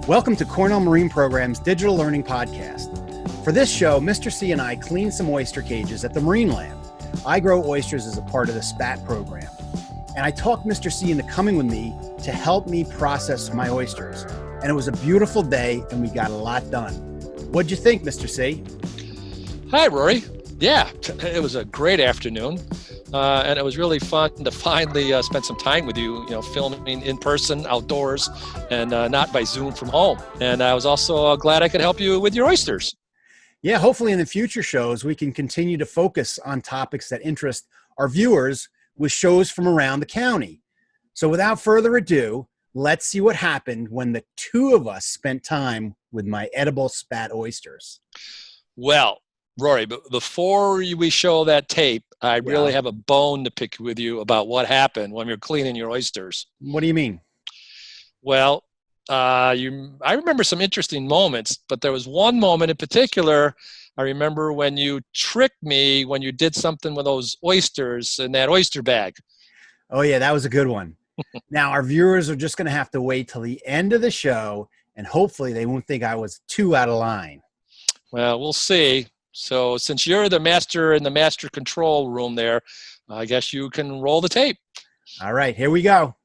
Welcome to Cornell Marine Program's Digital Learning Podcast. For this show, Mr. C and I clean some oyster cages at the Marine Lab. I grow oysters as a part of the SPAT program. And I talked Mr. C into coming with me to help me process my oysters. And it was a beautiful day and we got a lot done. What'd you think, Mr. C? Hi, Rory. Yeah, it was a great afternoon. And it was really fun to finally spend some time with you, filming in person, outdoors, and not by Zoom from home. And I was also glad I could help you with your oysters. Yeah, hopefully in the future shows, we can continue to focus on topics that interest our viewers with shows from around the county. So without further ado, let's see what happened when the two of us spent time with my edible SPAT oysters. Well, Rory, but before we show that tape, I really have a bone to pick with you about what happened when you're cleaning your oysters. What do you mean? Well, I remember some interesting moments, but there was one moment in particular. I remember when you tricked me when you did something with those oysters in that oyster bag. Oh, yeah, that was a good one. Now, our viewers are just going to have to wait till the end of the show, and hopefully they won't think I was too out of line. Well, we'll see. So since you're the master in the master control room there, I guess you can roll the tape. All right, here we go.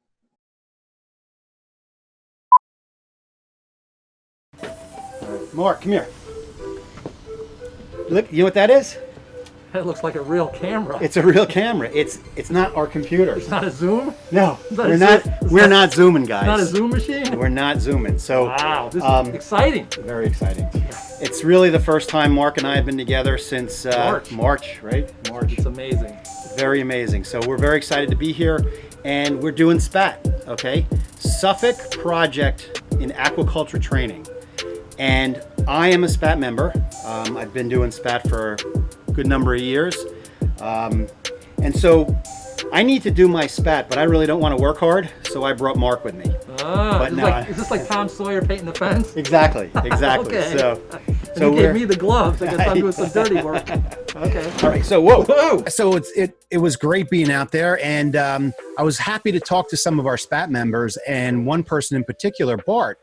Mark, come here. Look, you know what that is? That looks like a real camera. It's a real camera. It's not our computer. It's not a Zoom? No, we're not zooming, guys. It's not a Zoom machine? We're not zooming. So wow, this is exciting. Very exciting. It's really the first time Mark and I have been together since March, right? March. It's amazing. Very amazing. So we're very excited to be here, and we're doing SPAT, okay? Suffolk Project in Aquaculture Training. And I am a SPAT member. I've been doing SPAT for a good number of years. And so I need to do my SPAT, but I really don't want to work hard, so I brought Mark with me. Is this like Tom Sawyer painting the fence? Exactly. Okay. So you gave me the gloves. I guess I'm doing some dirty work. Okay. All right. So whoa. So it was great being out there, and I was happy to talk to some of our SPAT members, and one person in particular, Bart.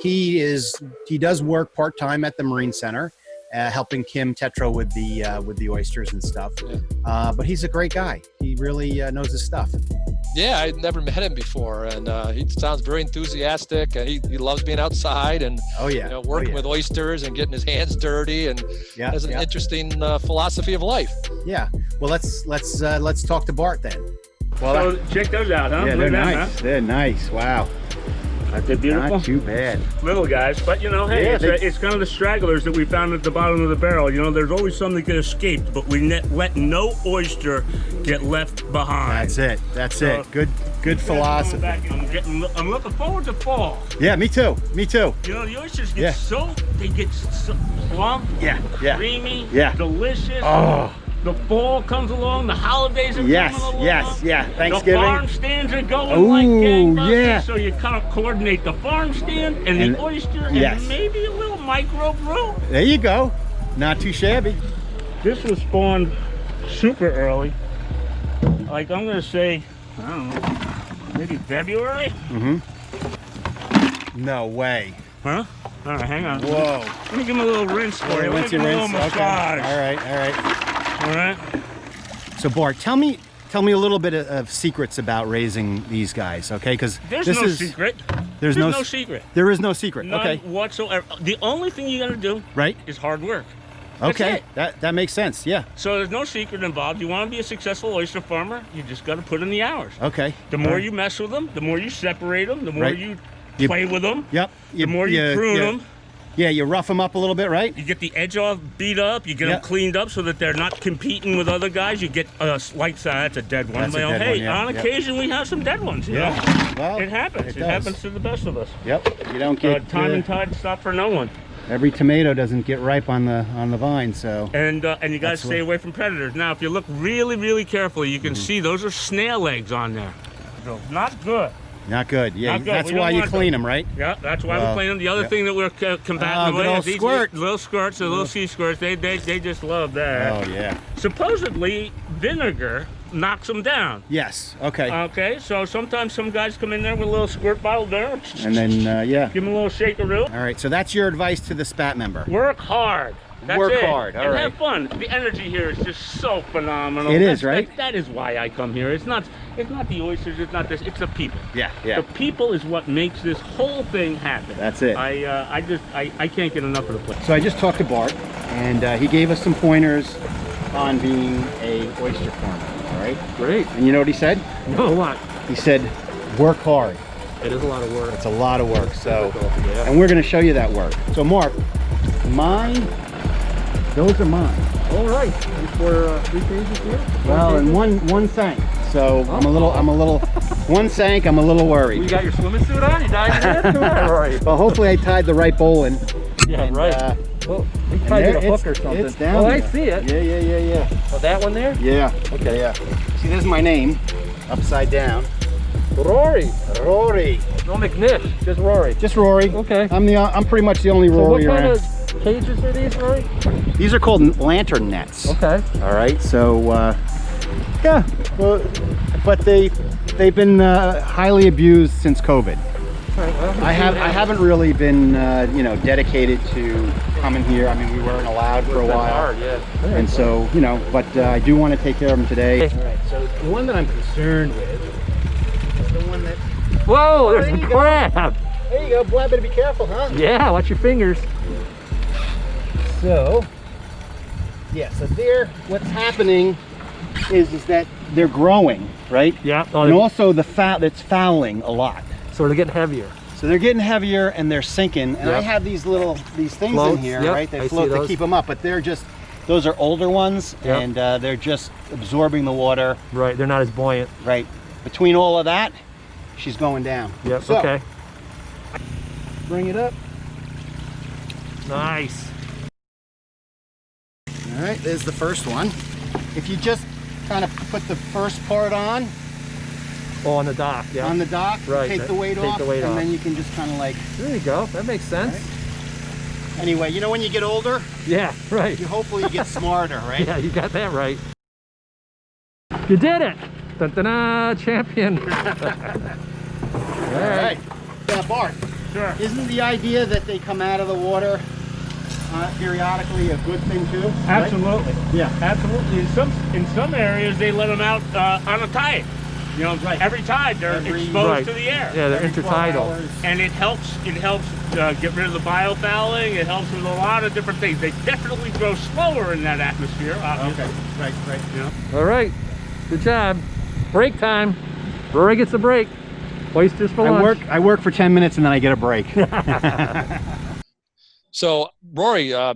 He does work part-time at the Marine Center, helping Kim Tetrault with the oysters and stuff. Yeah. But he's a great guy. He really knows his stuff. Yeah, I'd never met him before, and he sounds very enthusiastic. He loves being outside and working with oysters and getting his hands dirty, and has an interesting philosophy of life. Yeah. Well, let's talk to Bart then. Well, so check those out, huh? Yeah, they're nice. Huh? They're nice. Wow. Aren't they beautiful? Not too bad. Little guys, but hey, it's kind of the stragglers that we found at the bottom of the barrel. There's always some that get escaped, but we let no oyster get left behind. That's it. Good philosophy. I'm looking forward to fall. Yeah, me too. The oysters get so plump, creamy, delicious. Oh. The fall comes along, the holidays are coming along. Thanksgiving. The farm stands are going like gangbusters, so you kind of coordinate the farm stand and the oyster and maybe a little micro brew. There you go. Not too shabby. This was spawned super early. Like I'm gonna say, I don't know, maybe February? Mm-hmm. No way. Huh? All right, hang on. Whoa. Let me give him a little rinse for you. Let me give him a little massage. Okay. All right. So Bart, tell me a little bit of secrets about raising these guys, okay? Because there's no secret. There's no secret. There is no secret. None whatsoever. The only thing you got to do is hard work. Okay, that makes sense. Yeah. So there's no secret involved. You want to be a successful oyster farmer, you just got to put in the hours. Okay. The more you mess with them, the more you separate them, the more you play with them. Yep. The more you prune them. Yeah, you rough them up a little bit, right? You get the edge off, beat up, you get them cleaned up so that they're not competing with other guys. You get a slight side, that's a dead one. On occasion we have some dead ones, you know? Well, it happens. It happens to the best of us. Yep. You don't get time and tide stop for no one. Every tomato doesn't get ripe on the vine, so. And you got to stay away from predators. Now, if you look really, really carefully, you can see those are snail eggs on there. So, not good. Not good. Yeah, that's why you clean them, right? Yeah, that's why we clean them. The other thing that we're combating with is these little squirts, the little sea squirts. They just love that. Oh yeah. Supposedly, vinegar knocks them down. Yes. Okay. Okay, so sometimes some guys come in there with a little squirt bottle there. And then, yeah. Give them a little shakeroo. All right, so that's your advice to the SPAT member. Work hard. That's Work it. hard, all and right. have fun. The energy here is just so phenomenal. It is, right? That is why I come here. It's not the oysters, it's not this, it's the people. Yeah, yeah. The people is what makes this whole thing happen. That's it. I can't get enough of the place. So I just talked to Bart, and he gave us some pointers on being a oyster farmer, all right? Great. And you know what he said? No, what? He said, work hard. It is a lot of work. It's a lot of work, so, Yeah. and we're gonna show you that work. So Mark, those are mine. All right. For 3 pages here. Well, and one sank, so I'm a little, one sank, I'm a little worried. You got your swimming suit on? You diving in? Come on, Rory. Well, hopefully I tied the right bowl in. Yeah, And, right. Well, you and tied there, it a hook or something. It's down Oh, I there. see it. Yeah. Oh, that one there? Yeah. Okay. Yeah. See, there's my name, upside down. Rory. Rory. No McNish, just Rory. Just Rory. Okay. I'm pretty much the only So Rory what kind around. of cages are these, Rory? These are called lantern nets. Okay. All right. So, yeah. Well, but they've been highly abused since COVID. All right, well, I haven't really been dedicated to coming here. I mean, we weren't allowed for a It's been while. hard, yeah. And so, but I do want to take care of them today. Okay. All right, so the one that I'm concerned with is the one that... Whoa, there's there a you go. crab. There you go, boy, better be careful, huh? Yeah, watch your fingers. So, yeah, so there, what's happening is that they're growing, right? Yeah. And also it's fouling a lot. So they're getting heavier. So they're getting heavier and they're sinking. And I Yep. have these things Floats, in here, yep, right? They I see float to those. keep them up, but those are older ones, Yep. and they're just absorbing the water, Right, they're not as buoyant. right? Between all of that, she's going down. Yep, So, okay. bring it up. Nice. All right, there's the first one. If you just kind of put the first part on the dock, yeah. the dock, Right, take the weight take off, the weight and off. then you can just kind of like, There you go, that makes sense. anyway, when you get older, Yeah, right. hopefully you get smarter, right? Yeah, you got that right. You did it! Dun-dun-dun, champion! All right. Bart, Sure. isn't the idea that they come out of the water periodically a good thing too? Right? Absolutely. Yeah. Absolutely. In some areas they let them out on a tide. Right. Every tide they're Every- exposed Right. to the air. Yeah, they're Every 12 intertidal. hours. And it helps get rid of the biofouling. It helps with a lot of different things. They definitely grow slower in that atmosphere, obviously. Okay. Right. All right, good job. Break time. Rory gets a break. Oysters for lunch. I work for 10 minutes and then I get a break. So, Rory, how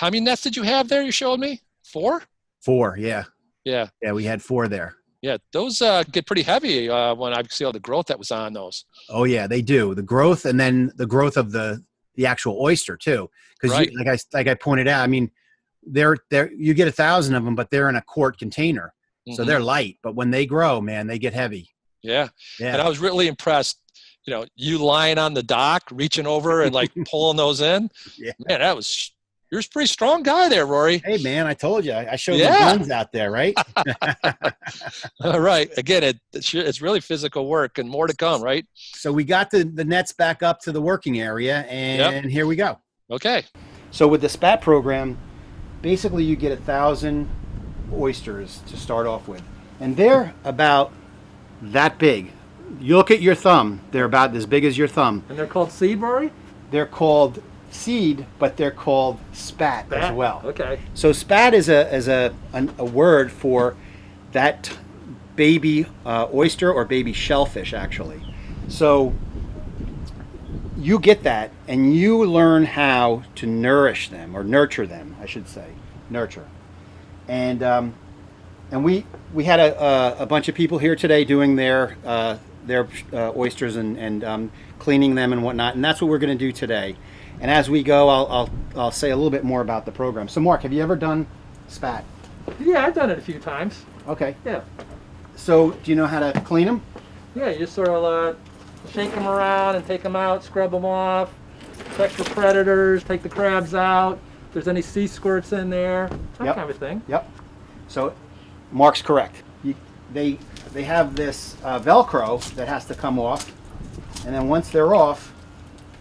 many nets did you have there? You showed me 4. 4, yeah. Yeah, Yeah, we had 4 there. yeah. Those get pretty heavy when I see all the growth that was on those. Oh yeah, they do. The growth, and then the growth of the actual oyster too. Because Right. like I pointed out, I mean, they're you get 1,000 of them, but they're in a quart container, so Mhm. they're light. But when they grow, man, they get heavy. Yeah. Yeah. And I was really impressed. You lying on the dock, reaching over and like pulling those in. Yeah. Man, you're a pretty strong guy there, Rory. Hey man, I told you, I showed Yeah. the guns out there, right? All right. Again, it's really physical work and more to come, right? So we got the nets back up to the working area, and here we go. Okay. So with the SPAT program, basically you get 1,000 oysters to start off with. And they're about that big. You look at your thumb, they're about as big as your thumb. And they're called seed, Rory? They're called seed, but they're called SPAT as Bat? well. Okay. So SPAT is a word for that baby oyster or baby shellfish, actually. So you get that, and you learn how to nourish them, or nurture them, I should say, nurture. And we had a bunch of people here today doing their oysters and cleaning them and whatnot, and that's what we're going to do today. And as we go, I'll say a little bit more about the program. So Mark, have you ever done SPAT? Yeah, I've done it a few times. Okay. Yeah. So do you know how to clean them? Yeah, you just sort of shake them around and take them out, scrub them off, check for predators, take the crabs out. If there's any sea squirts in there, that Yep. kind of thing. Yep. So Mark's correct. they have this Velcro that has to come off, and then once they're off,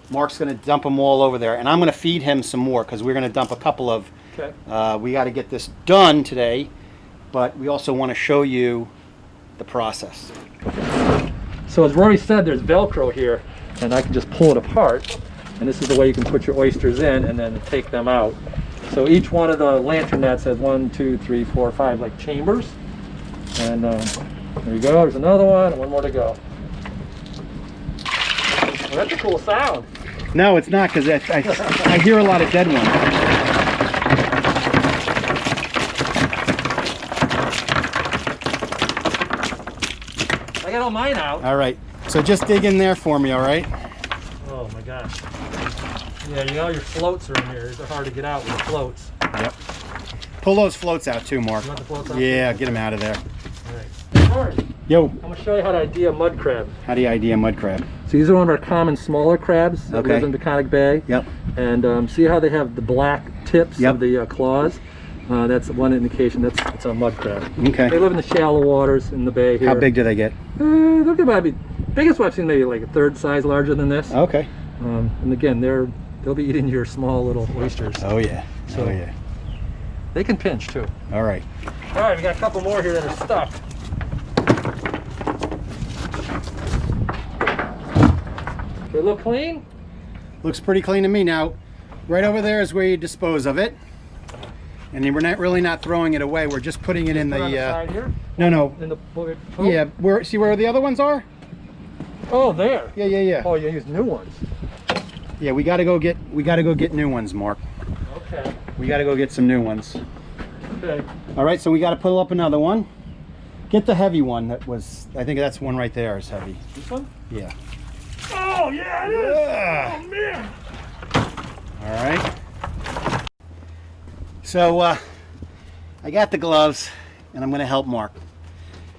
Mark's going to dump them all over there, and I'm going to feed him some more because we're going to dump a couple of. Okay. We got to get this done today, but we also want to show you the process. So as Rory said, there's Velcro here, and I can just pull it apart, and this is the way you can put your oysters in and then take them out. So each one of the lantern nets has 1, 2, 3, 4, 5 like chambers, and there you go. There's another one, and one more to go. Well, that's a cool sound. No, it's not, because I hear a lot of dead ones. I got all mine out. All right, so just dig in there for me, all right? Oh my gosh. Yeah, you know your floats are in here. They're hard to get out with the floats. Yep. Pull those floats out too, Mark. You want the floats out? Yeah, get them out of there. All right. Hey, Rory, Yo, I'm going to show you how to ID a mud crab. how do you ID a mud crab? So these are one of our common smaller crabs that live in Peconic Bay. Yep. And see how they have the black tips of the claws? That's one indication it's a mud crab. Okay. They live in the shallow waters in the bay here. How big do they get? They're about biggest one I've seen maybe like a third size larger than this. Okay. And again, they'll be eating your small little oysters. Oh yeah. So- Oh yeah. They can pinch too. All right. All right, we got a couple more here that are stuck. They look clean? Looks pretty clean to me. Now, right over there is where you dispose of it. And then we're not really not throwing it away. We're just putting it in Put it on the. side here? No. In the Yeah. See where the other ones are? Oh, there. Yeah. Oh, you use new ones. Yeah, we gotta go get new ones, Mark. Okay. We gotta go get some new ones. Okay. All right, so we gotta pull up another one. Get the heavy one that was. I think that's one right there is heavy. This one? Yeah. Oh, yeah, it is. Oh, man. All right. So I got the gloves, and I'm gonna help Mark.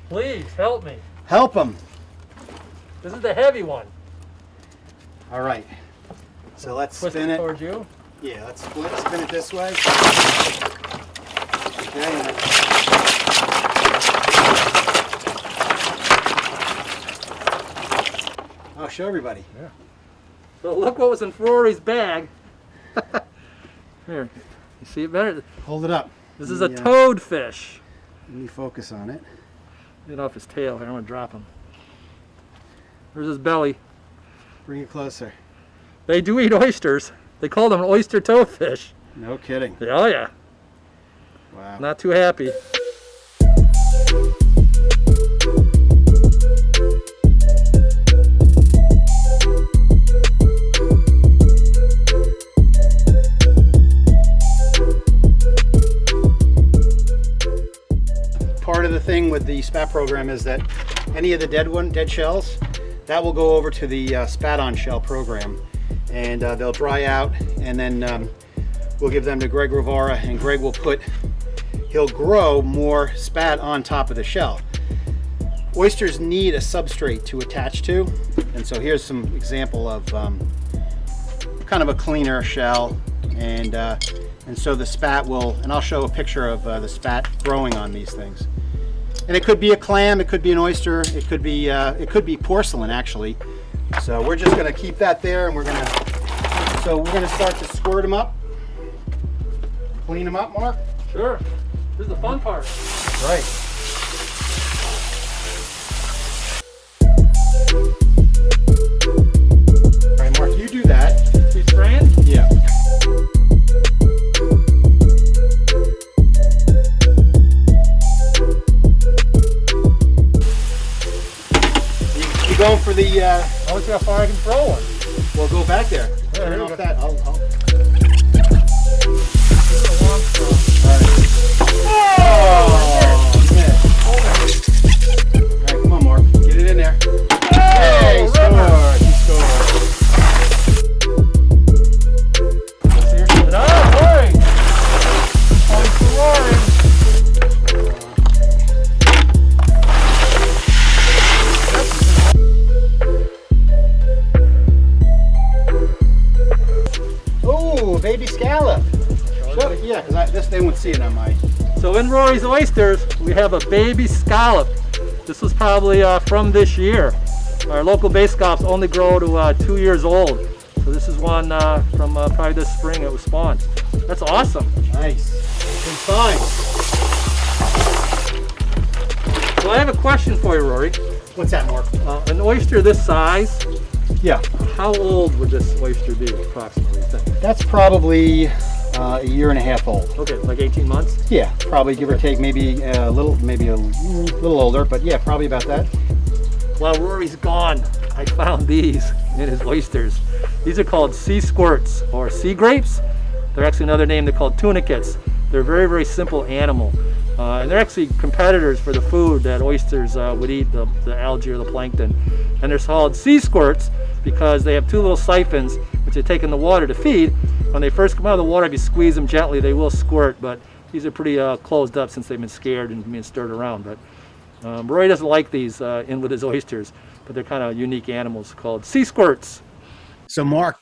Please help me. Help him. This is the heavy one. All right. So let's Twist spin it it. towards you. Yeah, let's spin it this way. Okay. And I'll show everybody. Yeah. So look what was in Rory's bag. Here, you see it better? Hold it up. This is a toadfish. Let me focus on it. Get off his tail here. I'm gonna drop him. There's his belly. Bring it closer. They do eat oysters. They call them an oyster toadfish. No kidding. Oh yeah. Wow. Not too happy. Part of the thing with the SPAT program is that any of the dead shells, that will go over to the SPAT on shell program, and they'll dry out, and then we'll give them to Greg Rivara, and Greg he'll grow more SPAT on top of the shell. Oysters need a substrate to attach to, and so here's some example of kind of a cleaner shell, and so the SPAT will, and I'll show a picture of the SPAT growing on these things. And it could be a clam, it could be an oyster, it could be porcelain actually. So we're just gonna keep that there, and we're gonna start to squirt them up, clean them up, Mark. Sure. This is the fun part. Right. All right, Mark, you do that. You spraying? Yeah. You going for the? I want to see how far I can throw one. Well, go back there. Yeah, Turn here we off go. that. I'll... This is a long throw. Oh, man. All right, come on, Mark. Get it in there. Hey, he scored. He scored. Let's see your shot. Oh, Rory! Point for Rory. Oh, baby scallop. Yeah, because they won't see it on my. So in Rory's oysters, we have a baby scallop. This was probably from this year. Our local bay scallops only grow to 2 years old. So this is one from probably this spring it was spawned. That's awesome. Nice. Good find. So I have a question for you, Rory. What's that, Mark? An oyster this size, Yeah. how old would this oyster be approximately? That's probably a year and a half old. Okay, like 18 months? Yeah, probably give or take, maybe a little older, but yeah, probably about that. While Rory's gone, I found these in his oysters. These are called sea squirts or sea grapes. They're actually another name. They're called tunicates. They're a very, very simple animal. And they're actually competitors for the food that oysters would eat, the algae or the plankton. And they're called sea squirts because they have two little siphons which they take in the water to feed. When they first come out of the water, if you squeeze them gently, they will squirt, but these are pretty closed up since they've been scared and being stirred around. But Rory doesn't like these in with his oysters, but they're kind of unique animals called sea squirts. So Mark,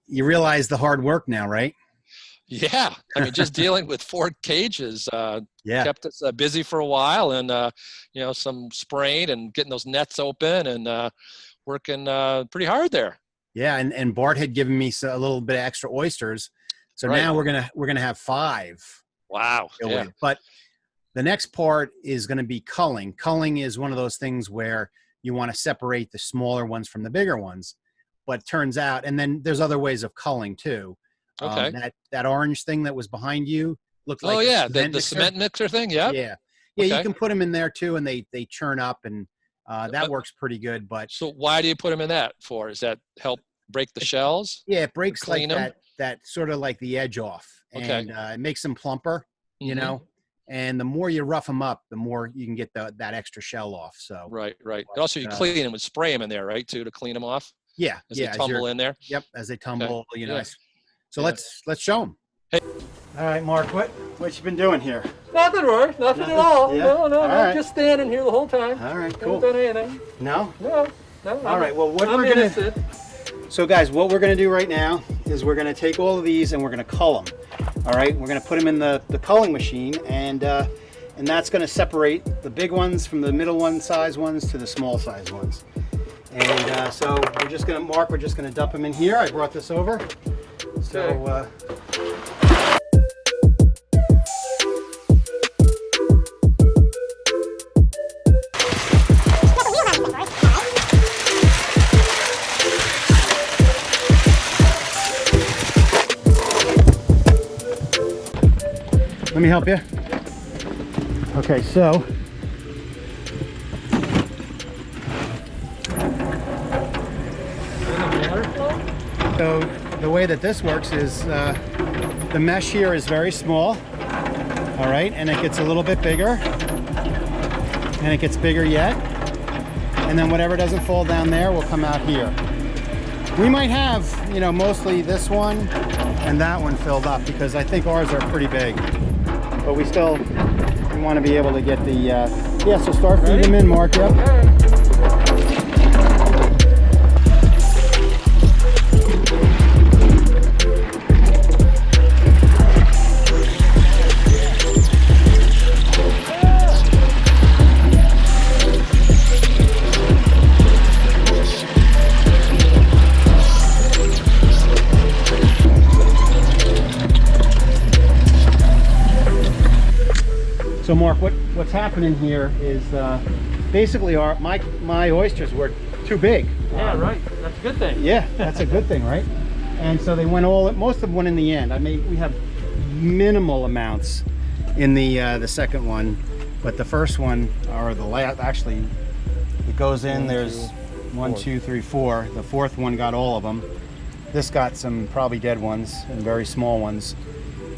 you realize the hard work now, right? Yeah, I mean, just dealing with 4 cages kept us busy for a while, and you know, some spraying and getting those nets open and working pretty hard there. Yeah, and Bart had given me a little bit of extra oysters, so now we're gonna have 5. Wow. Yeah. But the next part is going to be culling. Culling is one of those things where you want to separate the smaller ones from the bigger ones, but turns out, and then there's other ways of culling too. Okay. That orange thing that was behind you looked like the cement mixer thing. Yeah. Yeah. Okay. You can put them in there too, and they churn up, and that works pretty good. But so why do you put them in that for? Is that help break the shells? Yeah, it breaks like them? that sort of like the edge off, and it makes them plumper. You know, and the more you rough them up, the more you can get that extra shell off. So right. And also, you clean them and spray them in there, right? Too, to clean them off. Yeah, as they tumble in there. Yep, as they tumble. Okay. You know. Yeah. So let's show them. All right, Mark, what you been doing here? Nothing, Rory. Nothing at all. Yeah? No, All right. just standing here the whole time. All right, cool. Haven't done anything. No? No. All right, well, I'm innocent. So guys, what we're gonna do right now is we're gonna take all of these and we're gonna cull them. All right, we're gonna put them in the culling machine, and that's gonna separate the big ones from the middle size ones to the small size ones. And so we're just gonna dump them in here. I brought this over. So let me help you. Okay, so the way that this works is the mesh here is very small, all right, and it gets a little bit bigger, and it gets bigger yet, and then whatever doesn't fall down there will come out here. We might have, mostly this one and that one filled up because I think ours are pretty big. But we want to be able to get the, so start feeding them in, Mark, yep. So Mark, what's happening here is basically my oysters were too big. Yeah, right. That's a good thing. Yeah, that's a good thing, right? And so they went most of them went in the end. We have minimal amounts in the second one, but the first one, or the last, actually, it goes in. There's 1, 2, 3, 4. The fourth one got all of them. This got some probably dead ones and very small ones.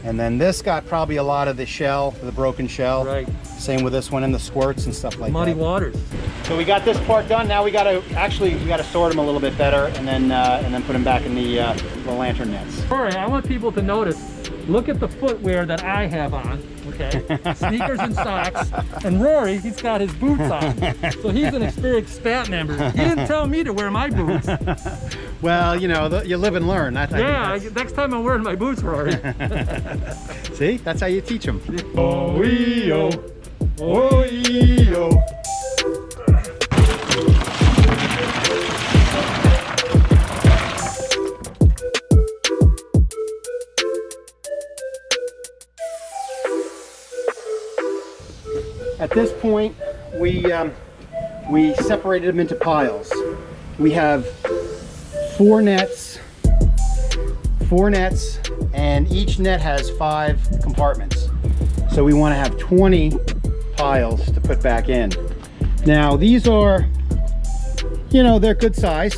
And then this got probably a lot of the shell, the broken shell. Right. Same with this one and the squirts and stuff like Muddy that. waters. So we got this part done. Now we got to sort them a little bit better and then put them back in the lantern nets. Rory, I want people to notice. Look at the footwear that I have on. Okay, sneakers and socks. And Rory, he's got his boots on. So he's an experienced SPAT member. He didn't tell me to wear my boots. Well, you live and learn. Next time I'm wearing my boots, Rory. See, that's how you teach them. Oh-ee-oh, oh-ee-oh. this point, we separated them into piles. We have 4 nets, and each net has 5 compartments. So we want to have 20 piles to put back in. Now these are, you know, they're good size,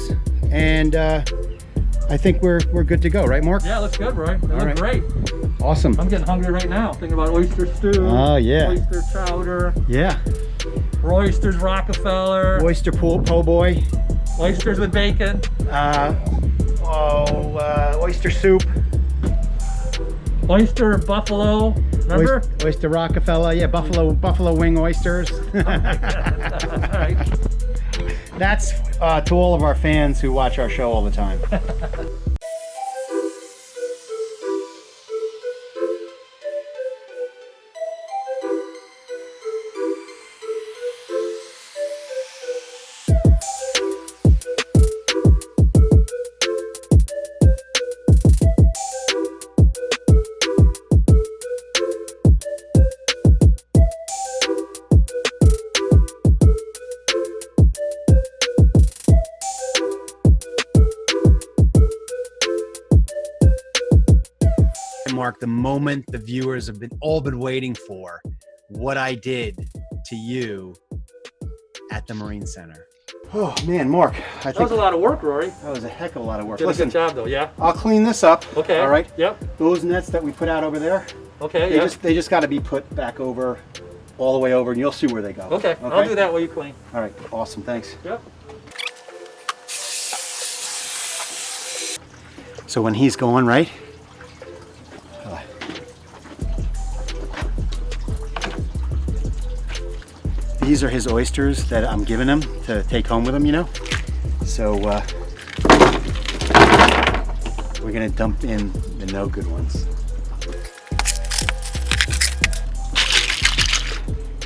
and I think we're good to go, right, Mark? Yeah, looks good, Roy. They look great. Awesome. I'm getting hungry right now, thinking about oyster stew. Oh yeah. Oyster chowder. Yeah. Oysters Rockefeller. Oyster po' boy. Oysters with bacon. Oyster soup. Oyster buffalo. Remember? Oyster Rockefeller. Yeah, buffalo wing oysters. Right. That's to all of our fans who watch our show all the time. Mark, the moment the viewers have all been waiting for, what I did to you at the Marine Center. Oh man, Mark, I think That was a lot of work, Rory. that was a heck of a lot of work. Did a Listen, good job though, yeah? I'll clean this up. Okay. All right. Yep. Those nets that we put out over there, Okay, they yeah. they just got to be put back over, all the way over, and you'll see where they go. Okay, I'll do that while you clean. All right. Awesome. Thanks. Yep. So when he's going, right? These are his oysters that I'm giving him to take home with him, you know? So we're gonna dump in the no good ones.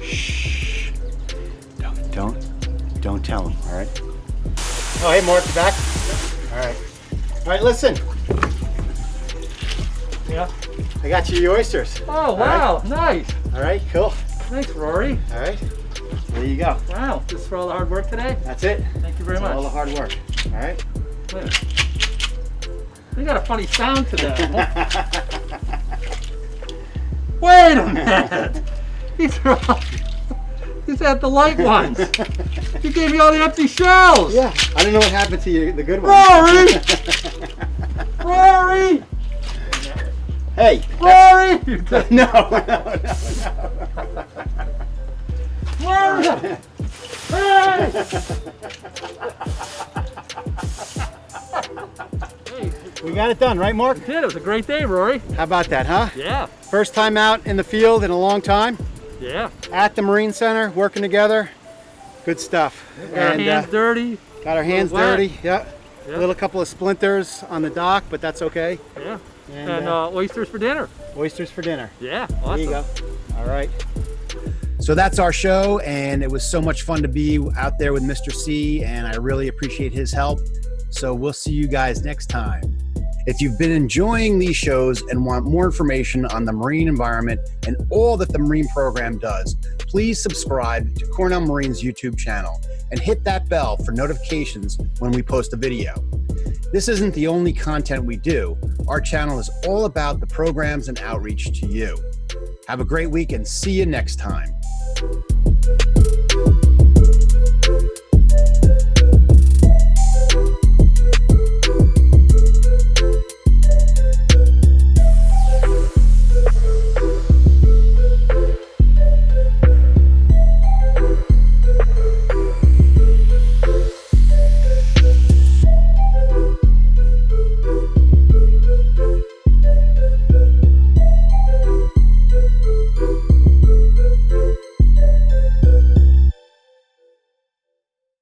Shh. Don't tell him, all right? Oh, hey Mark, you back? All right. All right, listen. Yeah. I got you your oysters. Oh, wow, nice. All right, cool. Thanks, Rory. All right. There you go. Wow, just for all the hard work today? That's it. Thank you very That's much. all the hard work. All right. Wait a minute. You got a funny sound to that. Wait a minute. These had the light ones. You gave me all the empty shells. Yeah. I don't know what happened to you, the good ones. Rory! Rory! Hey. Rory! No. Rory! Hey! We got it done, right, Mark? We did. It was a great day, Rory. How about that, huh? Yeah. First time out in the field in a long time. Yeah. At the Marine Center, working together. Good stuff. Got our hands dirty. Got our hands wet. dirty. Yeah. Yeah. A little couple of splinters on the dock, but that's okay. Yeah. And, oysters for dinner. Oysters for dinner. Yeah. Awesome. There you go. All right. So that's our show, and it was so much fun to be out there with Mr. C, and I really appreciate his help. So we'll see you guys next time. If you've been enjoying these shows and want more information on the marine environment and all that the Marine program does, please subscribe to Cornell Marine's YouTube channel and hit that bell for notifications when we post a video. This isn't the only content we do. Our channel is all about the programs and outreach to you. Have a great week and see you next time.